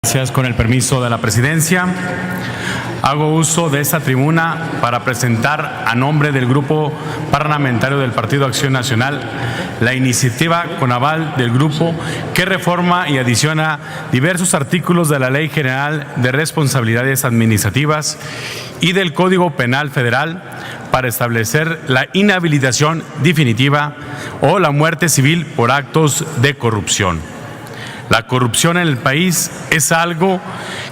Gracias. Con el permiso de la presidencia, hago uso de esta tribuna para presentar a nombre del Grupo Parlamentario del Partido Acción Nacional la iniciativa con aval del grupo que reforma y adiciona diversos artículos de la Ley General de Responsabilidades Administrativas y del Código Penal Federal para establecer la inhabilitación definitiva o la muerte civil por actos de corrupción. La corrupción en el país es algo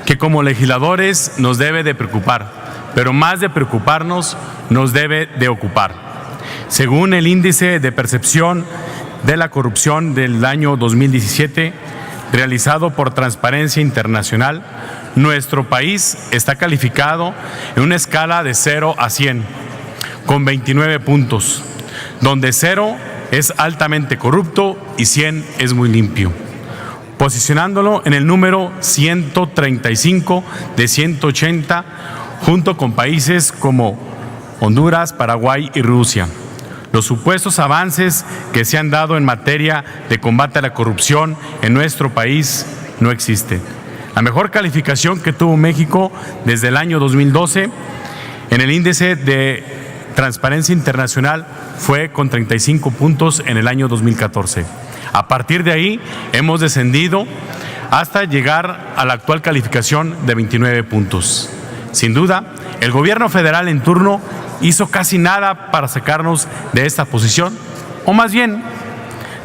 que como legisladores nos debe de preocupar, pero más de preocuparnos, nos debe de ocupar. Según el índice de percepción de la corrupción del año 2017, realizado por Transparencia Internacional, nuestro país está calificado en una escala de 0 a 100, con 29 puntos, donde 0 es altamente corrupto y 100 es muy limpio, posicionándolo en el número 135 de 180, junto con países como Honduras, Paraguay y Rusia. Los supuestos avances que se han dado en materia de combate a la corrupción en nuestro país no existen. La mejor calificación que tuvo México desde el año 2012 en el índice de Transparencia Internacional fue con 35 puntos en el año 2014. A partir de ahí hemos descendido hasta llegar a la actual calificación de 29 puntos. Sin duda, el gobierno federal en turno hizo casi nada para sacarnos de esta posición, o más bien,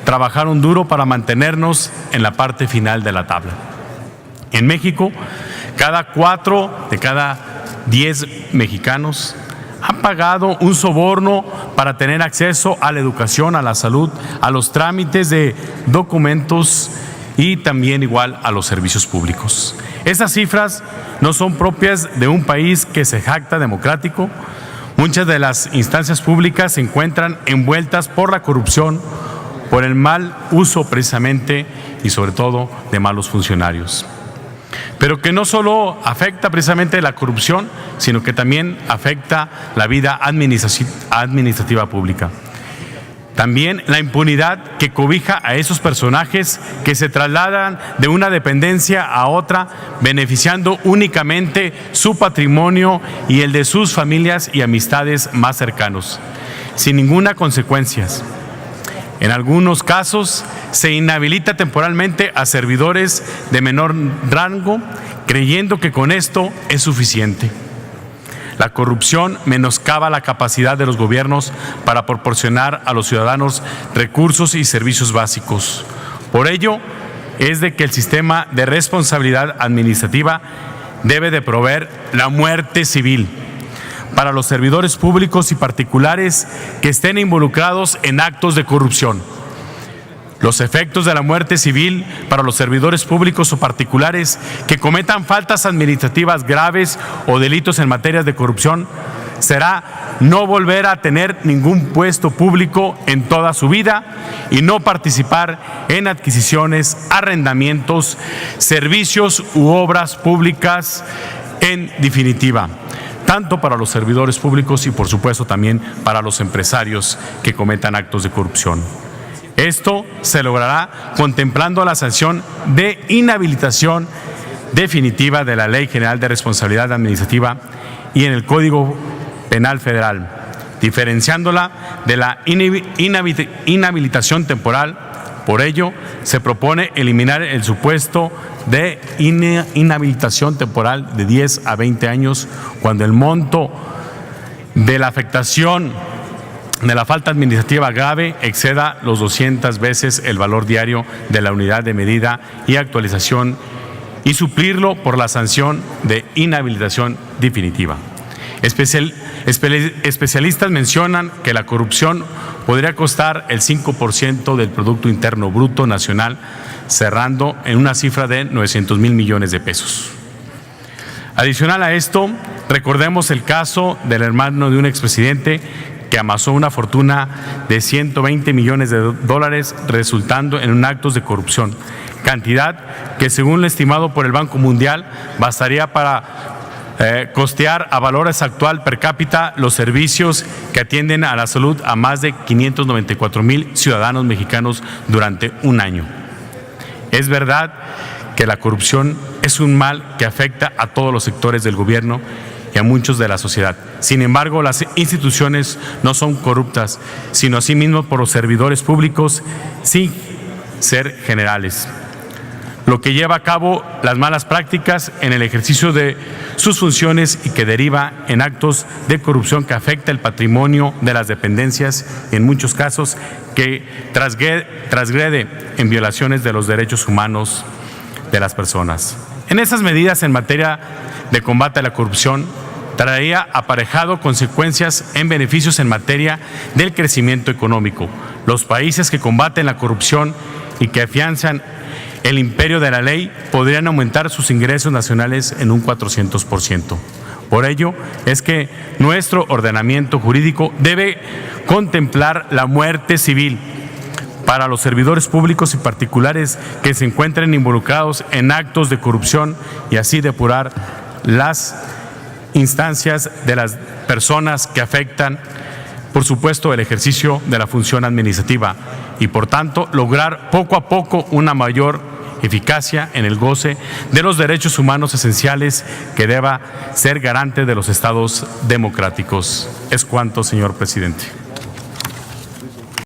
trabajaron duro para mantenernos en la parte final de la tabla. En México, cada 4 de cada 10 mexicanos han pagado un soborno para tener acceso a la educación, a la salud, a los trámites de documentos y también igual a los servicios públicos. Esas cifras no son propias de un país que se jacta democrático. Muchas de las instancias públicas se encuentran envueltas por la corrupción, por el mal uso precisamente y sobre todo de malos funcionarios. Pero que no solo afecta precisamente la corrupción, sino que también afecta la vida administrativa pública. También la impunidad que cobija a esos personajes que se trasladan de una dependencia a otra, beneficiando únicamente su patrimonio y el de sus familias y amistades más cercanos, sin ninguna consecuencia. En algunos casos se inhabilita temporalmente a servidores de menor rango, creyendo que con esto es suficiente. La corrupción menoscaba la capacidad de los gobiernos para proporcionar a los ciudadanos recursos y servicios básicos. Por ello, es de que el sistema de responsabilidad administrativa debe de proveer la muerte civil para los servidores públicos y particulares que estén involucrados en actos de corrupción. Los efectos de la muerte civil para los servidores públicos o particulares que cometan faltas administrativas graves o delitos en materia de corrupción será no volver a tener ningún puesto público en toda su vida y no participar en adquisiciones, arrendamientos, servicios u obras públicas, en definitiva, tanto para los servidores públicos y por supuesto también para los empresarios que cometan actos de corrupción. Esto se logrará contemplando la sanción de inhabilitación definitiva de la Ley General de Responsabilidad Administrativa y en el Código Penal Federal, diferenciándola de la inhabilitación temporal. Por ello, se propone eliminar el supuesto de inhabilitación temporal de 10 a 20 años cuando el monto de la afectación de la falta administrativa grave exceda los 200 veces el valor diario de la unidad de medida y actualización y suplirlo por la sanción de inhabilitación definitiva. Especialistas mencionan que la corrupción podría costar el 5% del Producto Interno Bruto Nacional, cerrando en una cifra de 900,000 millones de pesos. Adicional a esto, recordemos el caso del hermano de un expresidente que amasó una fortuna de 120 millones de dólares resultando en actos de corrupción, cantidad que según lo estimado por el Banco Mundial bastaría para costear a valores actual per cápita los servicios que atienden a la salud a más de 594,000 ciudadanos mexicanos durante un año. Es verdad que la corrupción es un mal que afecta a todos los sectores del gobierno y a muchos de la sociedad. Sin embargo, las instituciones no son corruptas, sino asimismo por los servidores públicos sin ser generales, lo que lleva a cabo las malas prácticas en el ejercicio de sus funciones y que deriva en actos de corrupción que afecta el patrimonio de las dependencias y en muchos casos que transgrede en violaciones de los derechos humanos de las personas. En esas medidas en materia de combate a la corrupción traería aparejado consecuencias en beneficios en materia del crecimiento económico. Los países que combaten la corrupción y que afianzan el imperio de la ley podrían aumentar sus ingresos nacionales en un 400%. Por ello es que nuestro ordenamiento jurídico debe contemplar la muerte civil para los servidores públicos y particulares que se encuentren involucrados en actos de corrupción y así depurar las instancias de las personas que afectan, por supuesto, el ejercicio de la función administrativa y, por tanto, lograr poco a poco una mayor eficacia en el goce de los derechos humanos esenciales que deba ser garante de los estados democráticos. Es cuanto, señor presidente.